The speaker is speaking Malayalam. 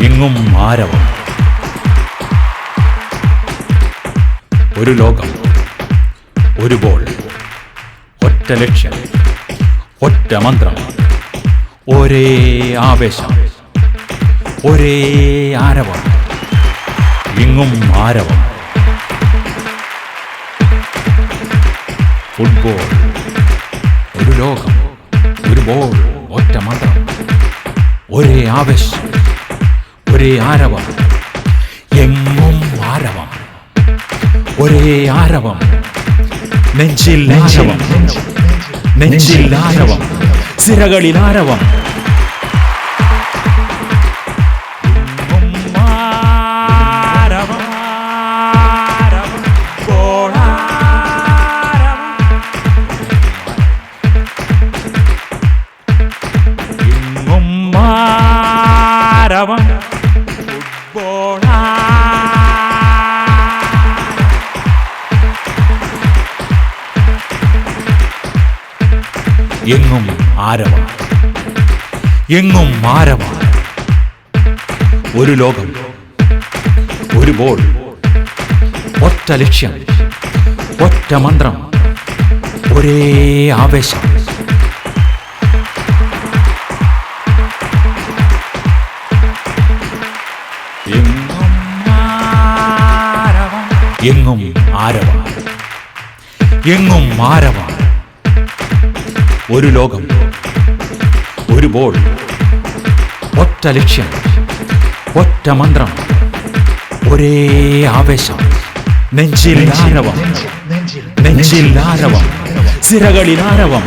എങ്ങും ആരവം. ഒരു ലോകം, ഒരു ബോൾ, ഒറ്റ ലക്ഷ്യം, ഒറ്റ മന്ത്രം, ഒരേ ആവേശം, ഒരേ ആരവം. എങ്ങും ആരവം. ഫുട്ബോൾ, ഒരു ലോകം, ഒരു ബോൾ, ഒറ്റ മന്ത്രം, ഒരേ ആവേശം, ഒരേ ആരവം. എങ്ങും ആരവം, ഒരേ ആരവം. നെഞ്ചിൽ ആരവം, നെഞ്ചിൽ ആരവം, സിരകളിൽ ആരവം. എങ്ങും ആരവം, എങ്ങും ആരവം. ഒരു ലോകം, ഒരു ബോൾ, ഒറ്റ ലക്ഷ്യം, ഒറ്റ മന്ത്രം, ഒരേ ആവേശം. എങ്ങും ആരവം, എങ്ങും ആരവം. ഒരു ലോകം, ഒരു ബോൾ, ഒറ്റ ലക്ഷ്യം, ഒറ്റ മന്ത്രം, ഒരേ ആവേശം. നെഞ്ചിൽ ആരവം, നെഞ്ചിൽ ആരവം, സിരകളിൽ ആരവം.